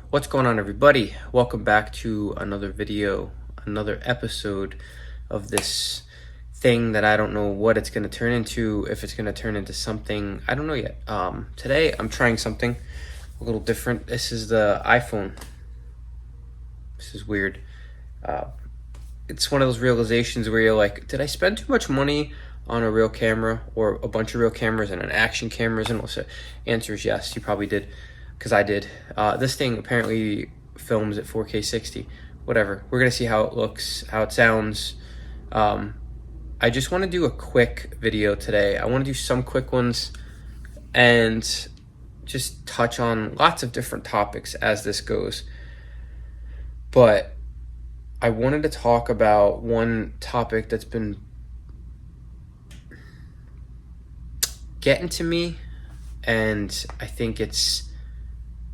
What's going on, everybody? Welcome back to another video, another episode of this thing that I don't know what it's going to turn into, if it's going to turn into something, I don't know yet. Today I'm trying something a little different. This is the iPhone. This is weird. It's one of those realizations where you're like, did I spend too much money on a real camera or a bunch of real cameras and an action cameras? And the answer is yes, you probably did, because I did. This thing apparently films at 4K 60. Whatever. We're going to see how it looks, how it sounds. I just want to do a quick video today. I want to do some quick ones and just touch on lots of different topics as this goes. But I wanted to talk about one topic that's been getting to me, and I think it's,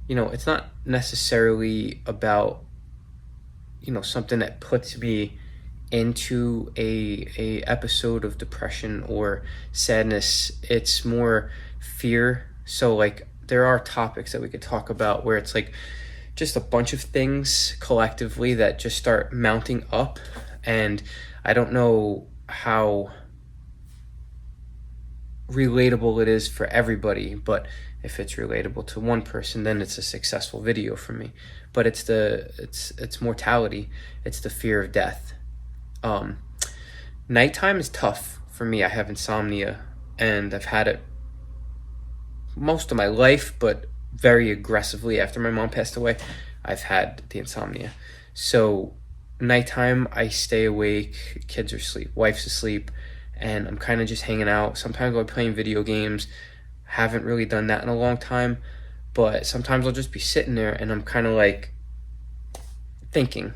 it's not necessarily about, something that puts me into a episode of depression or sadness. It's more fear. So like there are topics that we could talk about where it's like just a bunch of things collectively that just start mounting up, and I don't know how relatable it is for everybody, but if it's relatable to one person, then it's a successful video for me. But it's mortality. It's the fear of death. Nighttime is tough for me. I have insomnia, and I've had it most of my life, but very aggressively after my mom passed away. I've had the insomnia. So nighttime, I stay awake, kids are asleep, wife's asleep, and I'm kind of just hanging out. Sometimes I'll be playing video games. Haven't really done that in a long time, but sometimes I'll just be sitting there and I'm kind of like thinking.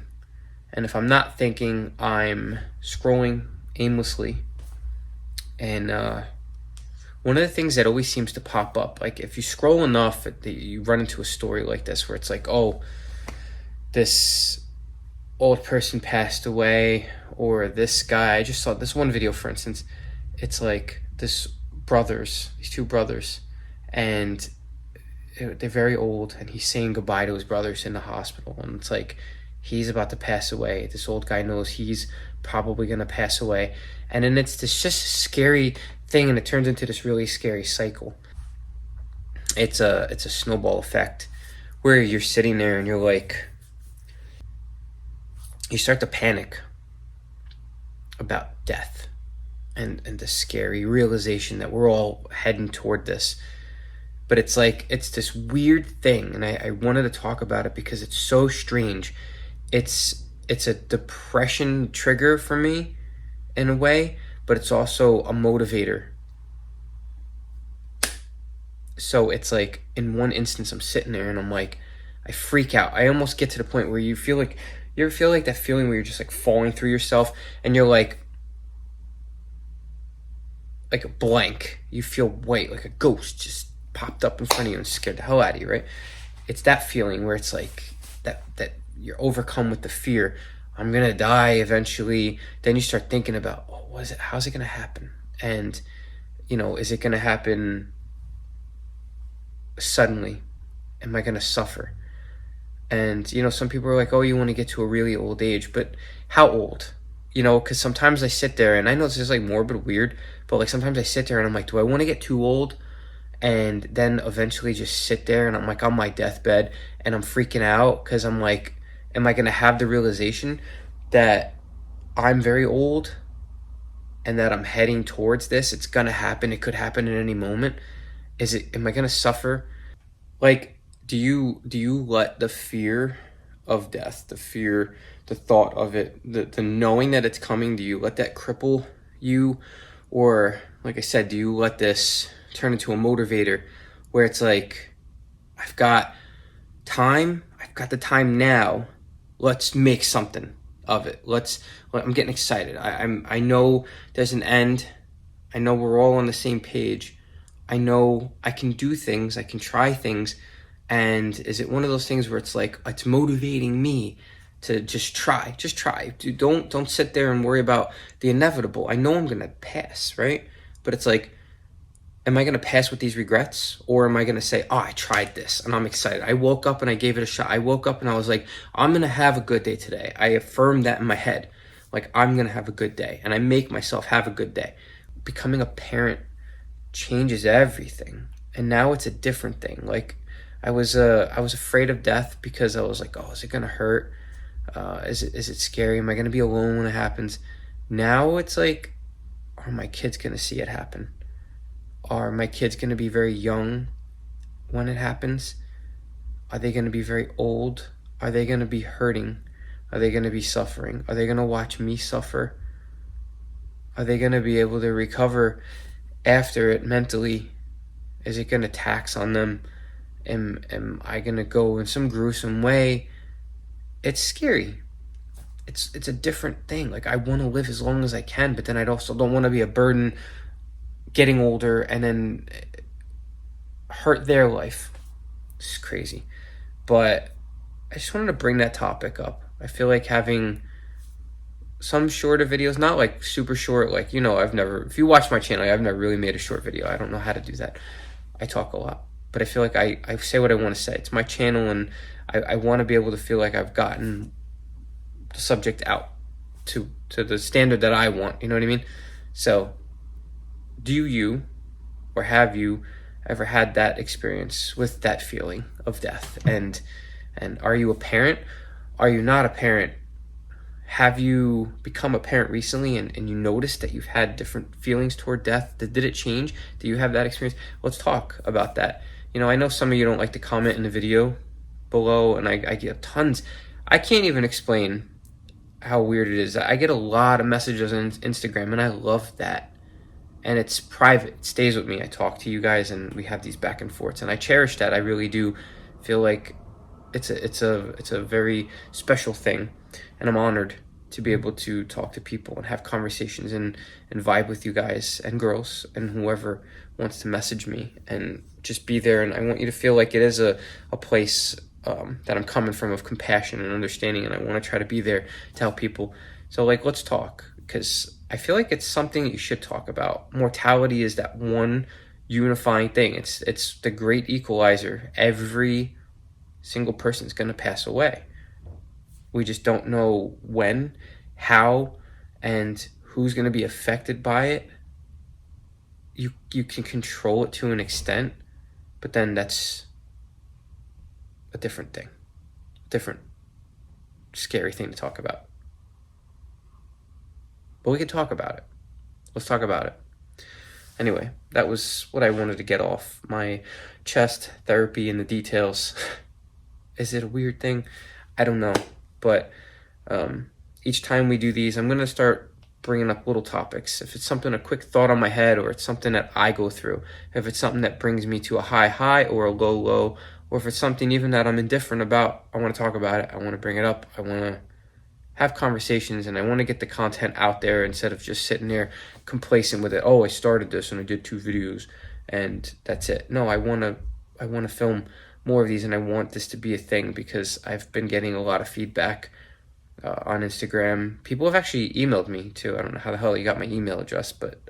And if I'm not thinking, I'm scrolling aimlessly. And one of the things that always seems to pop up, like if you scroll enough, you run into a story like this where it's like, oh, this old person passed away, or this guy. I just saw this one video, for instance. It's like these two brothers, and they're very old, and he's saying goodbye to his brothers in the hospital, and it's like he's about to pass away. This old guy knows he's probably going to pass away, and then it's this just scary thing, and it turns into this really scary cycle. It's a snowball effect where you're sitting there and you're like, you start to panic about death and the scary realization that we're all heading toward this. But it's like, it's this weird thing, and I wanted to talk about it because it's so strange. It's a depression trigger for me in a way, but it's also a motivator. So it's like, in one instance, I'm sitting there and I'm like, I freak out. I almost get to the point where you ever feel like that feeling where you're just like falling through yourself and you're like a blank. You feel white, like a ghost just popped up in front of you and scared the hell out of you, right? It's that feeling where it's like that you're overcome with the fear. I'm gonna die eventually. Then you start thinking about, how's it gonna happen? And is it gonna happen suddenly? Am I gonna suffer? And some people are like, oh, you want to get to a really old age, but how old? Because sometimes I sit there, and I know this is like morbid, weird, but like sometimes I sit there and I'm like, do I want to get too old? And then eventually just sit there and I'm like on my deathbed and I'm freaking out because I'm like, am I going to have the realization that I'm very old and that I'm heading towards this? It's going to happen. It could happen at any moment. Am I going to suffer? Like, do you let the fear of death, the thought of it, the knowing that it's coming, do you let that cripple you? Or, like I said, do you let this turn into a motivator where it's like, I've got the time now, let's make something of it. I'm getting excited. I know there's an end. I know we're all on the same page. I know I can do things, I can try things. And is it one of those things where it's like, it's motivating me to just try. Dude, don't sit there and worry about the inevitable. I know I'm gonna pass, right? But it's like, am I going to pass with these regrets, or am I going to say, oh, I tried this and I'm excited. I woke up and I gave it a shot. I woke up and I was like, I'm going to have a good day today. I affirmed that in my head. Like, I'm going to have a good day, and I make myself have a good day. Becoming a parent changes everything. And now it's a different thing. Like, I was afraid of death because I was like, oh, is it going to hurt? Is it scary? Am I going to be alone when it happens? Now it's like, are my kids going to see it happen? Are my kids going to be very young when it happens? Are they going to be very old? Are they going to be hurting? Are they going to be suffering? Are they going to watch me suffer? Are they going to be able to recover after it mentally? Is it going to tax on them? Am I going to go in some gruesome way? It's scary. It's a different thing. Like, I want to live as long as I can, but then I also don't want to be a burden getting older and then hurt their life. It's crazy. But I just wanted to bring that topic up. I feel like having some shorter videos, not like super short, like, if you watch my channel, I've never really made a short video. I don't know how to do that. I talk a lot. But I feel like I say what I want to say. It's my channel, and I want to be able to feel like I've gotten the subject out to the standard that I want. You know what I mean? So, do you, or have you ever had that experience with that feeling of death? And are you a parent? Are you not a parent? Have you become a parent recently and you noticed that you've had different feelings toward death? Did it change? Do you have that experience? Let's talk about that. I know some of you don't like to comment in the video below, and I get tons. I can't even explain how weird it is. I get a lot of messages on Instagram, and I love that. And it's private. It stays with me. I talk to you guys, and we have these back and forths, and I cherish that. I really do feel like it's a very special thing, and I'm honored to be able to talk to people and have conversations and vibe with you guys and girls and whoever wants to message me and just be there. And I want you to feel like it is a place that I'm coming from, of compassion and understanding, and I want to try to be there to help people. So, like, let's talk, because I feel like it's something you should talk about. Mortality is that one unifying thing. It's the great equalizer. Every single person's going to pass away. We just don't know when, how, and who's going to be affected by it. You can control it to an extent, but then that's a different thing. Different scary thing to talk about. But we can talk about it. Let's talk about it. Anyway, that was what I wanted to get off my chest. Therapy and the details. Is it a weird thing? I don't know. But each time we do these, I'm going to start bringing up little topics. If it's something, a quick thought on my head, or it's something that I go through, if it's something that brings me to a high or a low, or if it's something even that I'm indifferent about, I want to talk about it. I want to bring it up. I want to have conversations, and I want to get the content out there instead of just sitting there complacent with it. Oh, I started this and I did 2 videos and that's it. No, I want to film more of these, and I want this to be a thing because I've been getting a lot of feedback on Instagram. People have actually emailed me too. I don't know how the hell you got my email address, but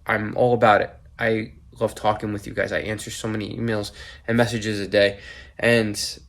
I'm all about it. I love talking with you guys. I answer so many emails and messages a day, and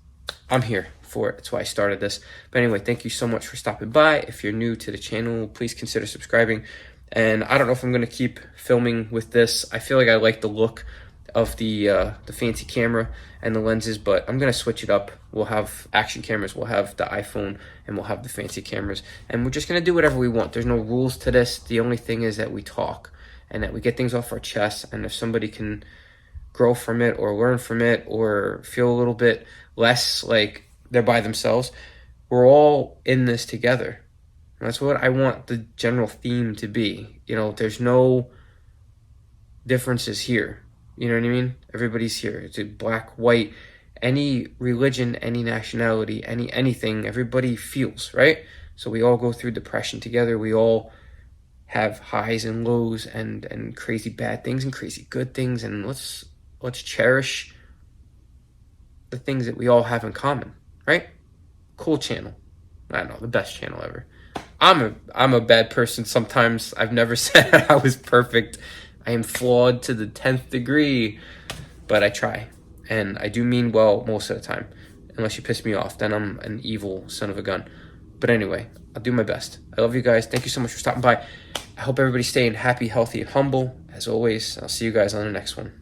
I'm here for it. That's why I started this. But anyway, thank you so much for stopping by. If you're new to the channel, please consider subscribing. And I don't know if I'm going to keep filming with this. I feel like I like the look of the fancy camera and the lenses, but I'm going to switch it up. We'll have action cameras, we'll have the iPhone, and we'll have the fancy cameras. And we're just going to do whatever we want. There's no rules to this. The only thing is that we talk and that we get things off our chest. And if somebody can grow from it or learn from it or feel a little bit less like they're by themselves, we're all in this together. And that's what I want the general theme to be. There's no differences here. You know what I mean? Everybody's here. It's a black, white, any religion, any nationality, anything. Everybody feels, right? So we all go through depression together. We all have highs and lows and crazy bad things and crazy good things. And let's cherish the things that we all have in common, right? Cool channel. I don't know, the best channel ever. I'm a bad person sometimes. I've never said I was perfect. I am flawed to the 10th degree, but I try. And I do mean well most of the time. Unless you piss me off, then I'm an evil son of a gun. But anyway, I'll do my best. I love you guys. Thank you so much for stopping by. I hope everybody's staying happy, healthy, and humble. As always, I'll see you guys on the next one.